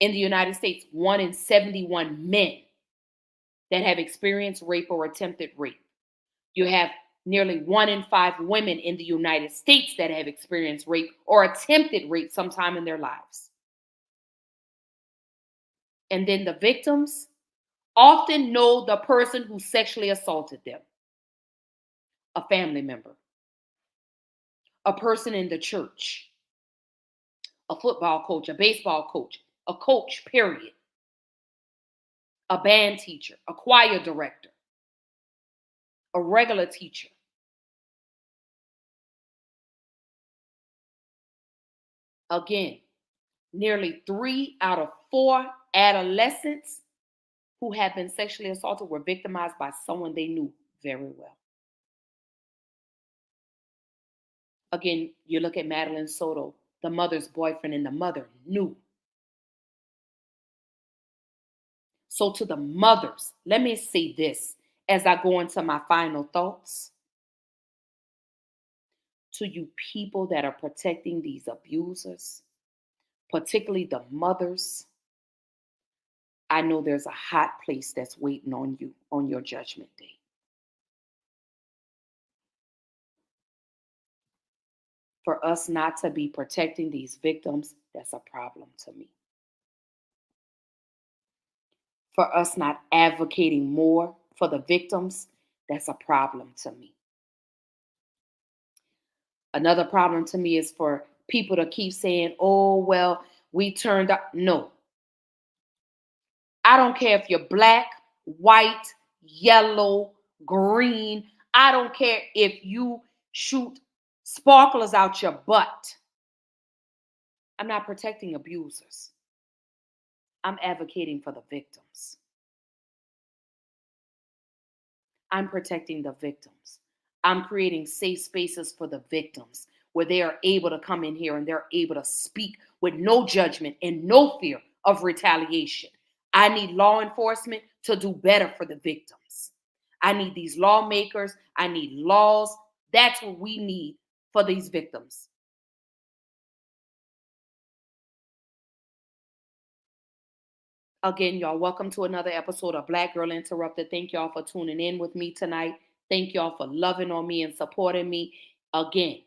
in the United States 1 in 71 men that have experienced rape or attempted rape. You have nearly 1 in 5 women in the United States that have experienced rape or attempted rape sometime in their lives. And then the victims often know the person who sexually assaulted them. A family member, a person in the church, a football coach, a baseball coach, a coach, period, a band teacher, a choir director, a regular teacher. Again, nearly 3 out of 4 adolescents who have been sexually assaulted were victimized by someone they knew very well. Again, you look at Madeline Soto, the mother's boyfriend, and the mother knew. So to the mothers, let me say this as I go into my final thoughts. To you people that are protecting these abusers, particularly the mothers, I know there's a hot place that's waiting on you on your judgment day. For us not to be protecting these victims, that's a problem to me. For us not advocating more for the victims, that's a problem to me. Another problem to me is for people to keep saying, oh, well, we turned up. No. I don't care if you're black, white, yellow, green. I don't care if you shoot sparklers out your butt. I'm not protecting abusers. I'm advocating for the victims. I'm protecting the victims. I'm creating safe spaces for the victims where they are able to come in here and they're able to speak with no judgment and no fear of retaliation. I need law enforcement to do better for the victims. I need these lawmakers. I need laws. That's what we need for these victims. Again, y'all, welcome to another episode of Black Girl Interrupted. Thank y'all for tuning in with me tonight. Thank y'all for loving on me and supporting me. Again,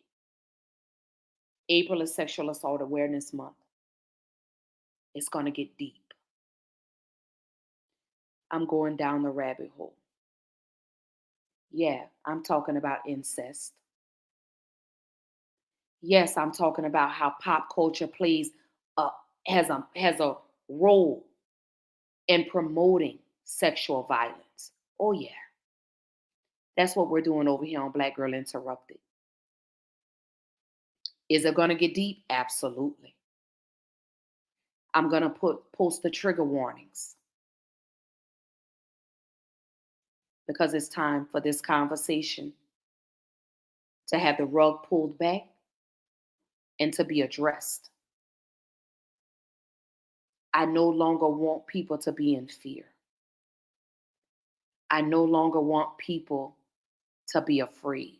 April is Sexual Assault Awareness Month. It's going to get deep. I'm going down the rabbit hole. Yeah, I'm talking about incest. Yes, I'm talking about how pop culture has a role in promoting sexual violence. Oh yeah. That's what we're doing over here on Black Girl Interrupted. Is it going to get deep? Absolutely. I'm going to post the trigger warnings because it's time for this conversation to have the rug pulled back and to be addressed. I no longer want people to be in fear. I no longer want people to be afraid.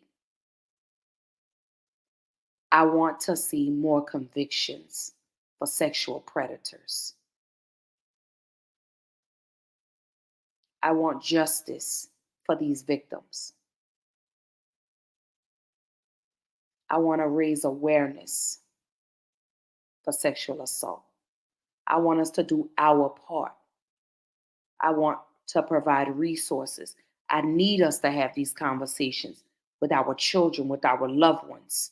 I want to see more convictions for sexual predators. I want justice for these victims. I want to raise awareness for sexual assault. I want us to do our part. I want to provide resources. I need us to have these conversations with our children, with our loved ones.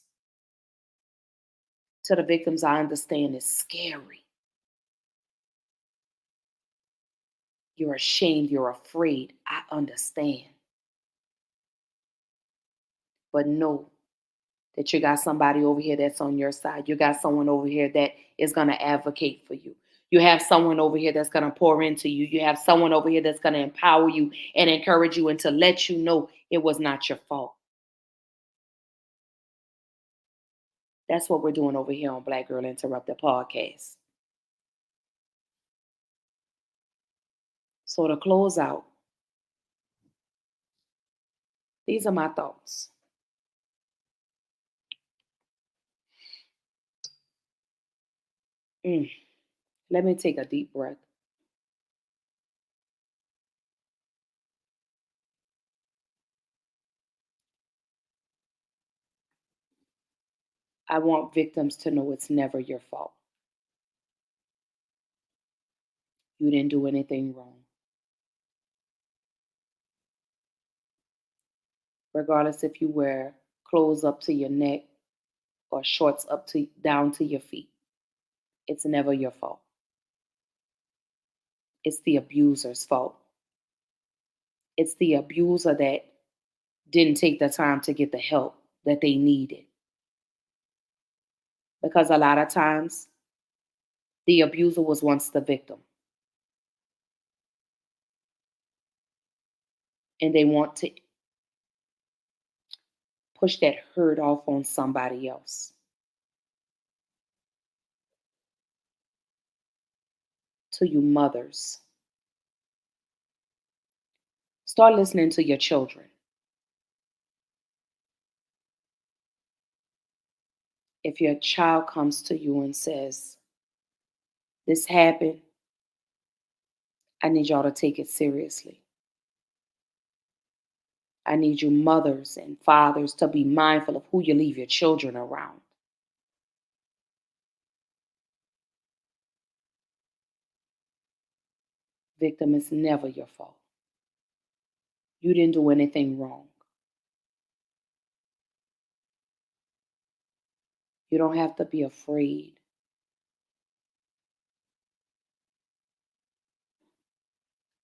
To the victims, I understand it's scary. You're ashamed, you're afraid. I understand. But know that you got somebody over here that's on your side. You got someone over here that is going to advocate for you. You have someone over here that's going to pour into you. You have someone over here that's going to empower you and encourage you and to let you know it was not your fault. That's what we're doing over here on Black Girl Interrupted podcast. So to close out, these are my thoughts. Let me take a deep breath. I want victims to know it's never your fault. You didn't do anything wrong. Regardless if you wear clothes up to your neck or shorts down to your feet, it's never your fault. It's the abuser's fault. It's the abuser that didn't take the time to get the help that they needed. Because a lot of times, the abuser was once the victim. And they want to push that hurt off on somebody else. To you mothers, start listening to your children. If your child comes to you and says, this happened, I need y'all to take it seriously. I need you mothers and fathers to be mindful of who you leave your children around. Victim, it's never your fault. You didn't do anything wrong. You don't have to be afraid.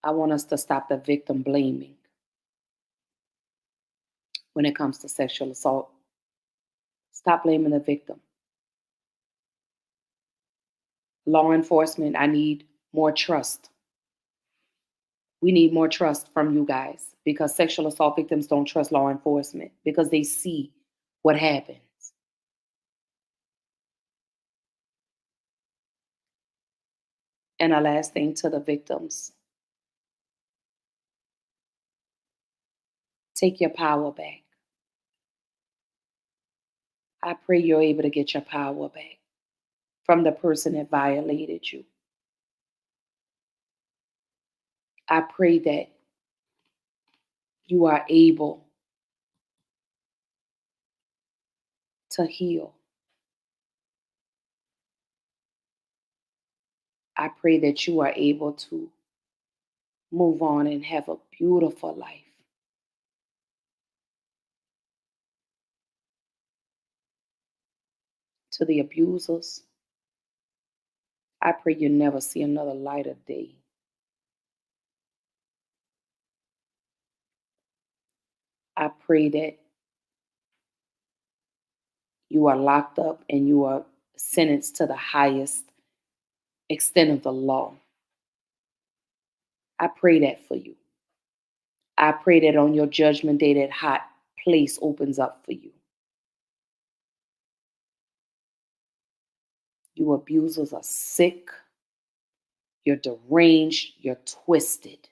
I want us to stop the victim blaming when it comes to sexual assault. Stop blaming the victim. Law enforcement, I need more trust. We need more trust from you guys because sexual assault victims don't trust law enforcement because they see what happens. And a last thing to the victims, take your power back. I pray you're able to get your power back from the person that violated you. I pray that you are able to heal. I pray that you are able to move on and have a beautiful life. To the abusers, I pray you never see another light of day. I pray that You are locked up and you are sentenced to the highest extent of the law. I pray that for you. I pray that on your judgment day, that hot place opens up for you. You abusers are sick, you're deranged, you're twisted,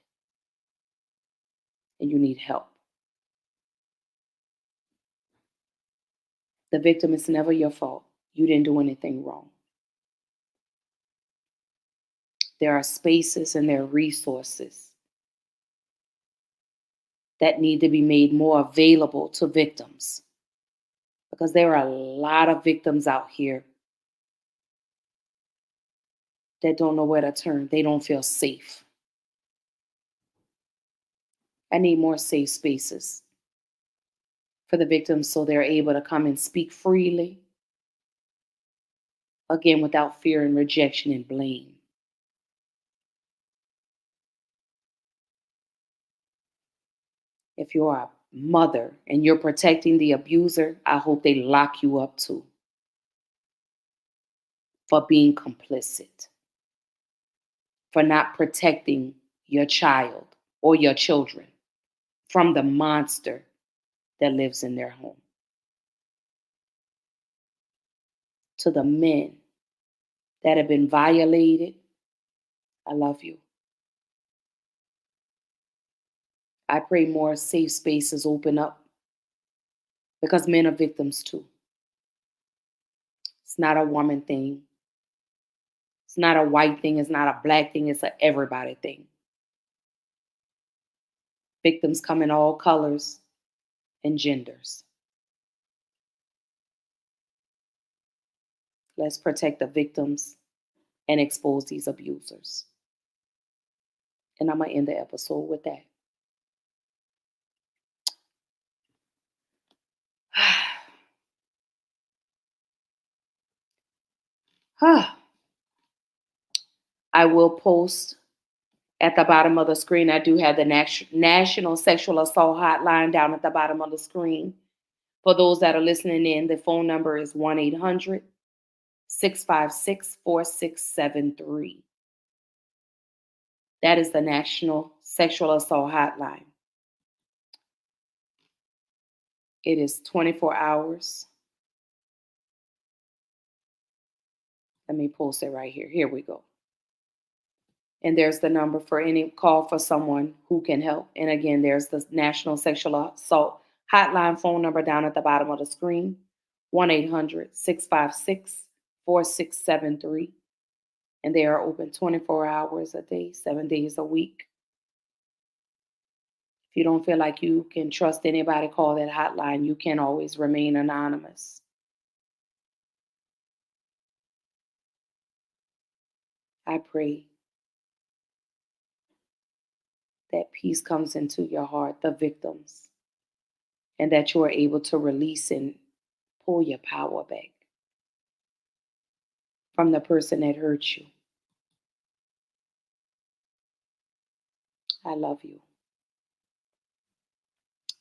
and you need help. The victim is never your fault. You didn't do anything wrong. There are spaces and there are resources that need to be made more available to victims, because there are a lot of victims out here that don't know where to turn. They don't feel safe. I need more safe spaces for the victims so they're able to come and speak freely, again, without fear and rejection and blame. If you're a mother and you're protecting the abuser, I hope they lock you up too for being complicit, for not protecting your child or your children from the monster that lives in their home. To the men that have been violated, I love you. I pray more safe spaces open up, because men are victims too. It's not a woman thing. It's not a white thing. It's not a black thing. It's an everybody thing. Victims come in all colors and genders. Let's protect the victims and expose these abusers. And I'm going to end the episode with that. I will post at the bottom of the screen. I do have the National Sexual Assault Hotline down at the bottom of the screen. For those that are listening in, the phone number is 1-800-656-4673. That is the National Sexual Assault Hotline. It is 24 hours. Let me post it right here. Here we go. And there's the number for any call for someone who can help. And again, there's the National Sexual Assault Hotline phone number down at the bottom of the screen, 1-800-656-4673. And they are open 24 hours a day, 7 days a week. If you don't feel like you can trust anybody, call that hotline. You can always remain anonymous. I pray that peace comes into your heart, the victims, and that you are able to release and pull your power back from the person that hurt you. I love you.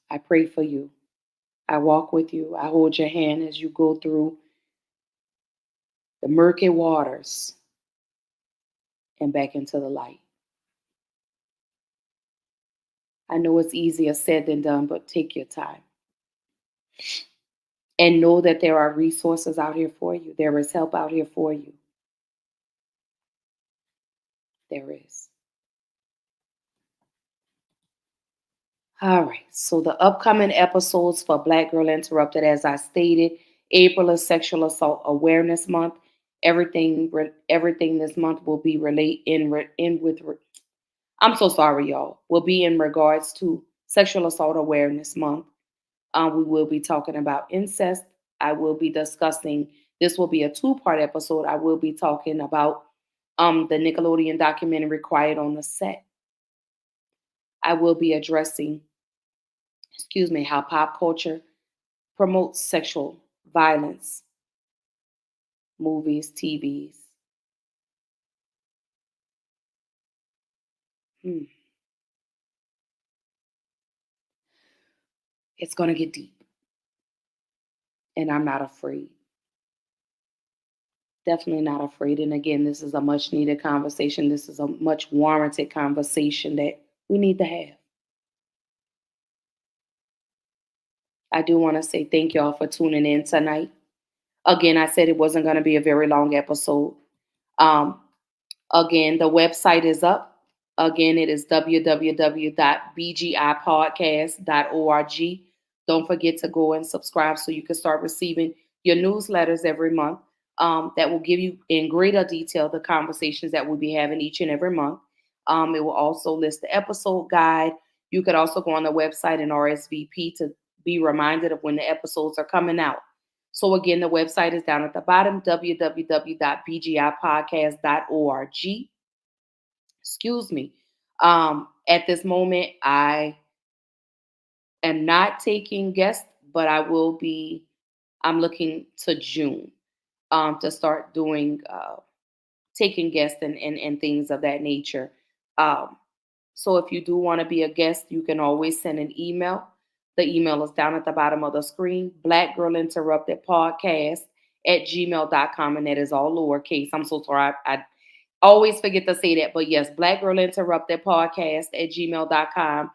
I pray for you. I walk with you. I hold your hand as you go through the murky waters and back into the light. I know it's easier said than done, but take your time. And know that there are resources out here for you. There is help out here for you. There is. All right. So the upcoming episodes for Black Girl Interrupted, as I stated, April is Sexual Assault Awareness Month. Everything this month will be I'm so sorry, y'all. Will be in regards to Sexual Assault Awareness Month. We will be talking about incest. I will be discussing. This will be a 2-part episode. I will be talking about the Nickelodeon documentary Quiet on the Set. I will be addressing, how pop culture promotes sexual violence, movies, TVs. It's going to get deep. and I'm not afraid. Definitely not afraid. And again, this is a much needed conversation. This is a much warranted conversation that we need to have. I do want to say thank y'all for tuning in tonight. Again, I said it wasn't going to be a very long episode. Um, Again, the website is up. Again, it is www.bgipodcast.org. Don't forget to go and subscribe so you can start receiving your newsletters every month that will give you in greater detail the conversations that we'll be having each and every month. It will also list the episode guide. You could also go on the website and RSVP to be reminded of when the episodes are coming out. So again, the website is down at the bottom, www.bgipodcast.org. Excuse me. At this moment, I am not taking guests, but I'm looking to June to start doing taking guests and things of that nature. Um, so if you do want to be a guest, you can always send an email. The email is down at the bottom of the screen, Black Girl Interrupted Podcast at gmail.com. And that is all lowercase. I'm so sorry. I always forget to say that. But yes, Black Girl Interrupted Podcast at gmail.com,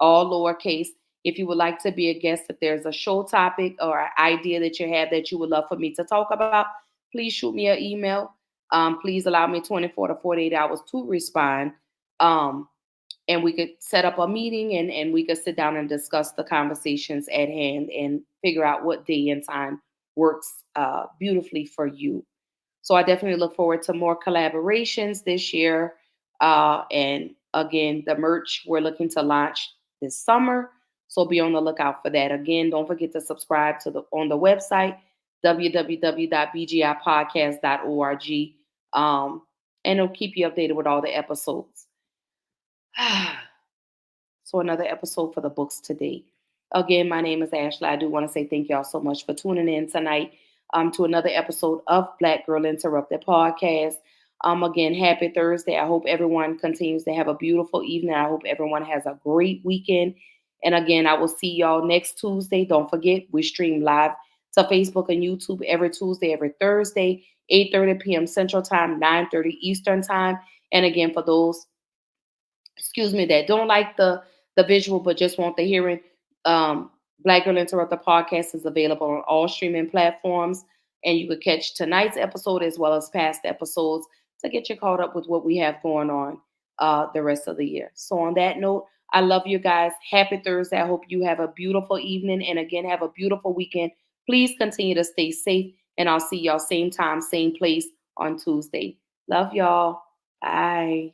all lowercase. If you would like to be a guest, if there's a show topic or an idea that you have that you would love for me to talk about, please shoot me an email. Please allow me 24 to 48 hours to respond. And we could set up a meeting and we could sit down and discuss the conversations at hand and figure out what day and time works beautifully for you. So I definitely look forward to more collaborations this year. And again, the merch we're looking to launch this summer. So be on the lookout for that. Again, don't forget to subscribe to on the website, www.bgipodcast.org. And it'll keep you updated with all the episodes. So another episode for the books today. Again, my name is Ashley. I do want to say thank y'all so much for tuning in tonight to another episode of Black Girl Interrupted Podcast. Again, happy Thursday. I hope everyone continues to have a beautiful evening. I hope everyone has a great weekend. And again, I will see y'all next Tuesday. Don't forget, we stream live to Facebook and YouTube every Tuesday, every Thursday, 8:30 p.m. Central Time, 9:30 Eastern Time. And again, for those that don't like the visual but just want the hearing, Black Girl Interrupted Podcast is available on all streaming platforms, and you could catch tonight's episode as well as past episodes to get you caught up with what we have going on the rest of the year. So on that note, I love you guys. Happy Thursday. I hope you have a beautiful evening, and again, have a beautiful weekend. Please continue to stay safe, and I'll see y'all same time, same place on Tuesday. Love y'all. Bye.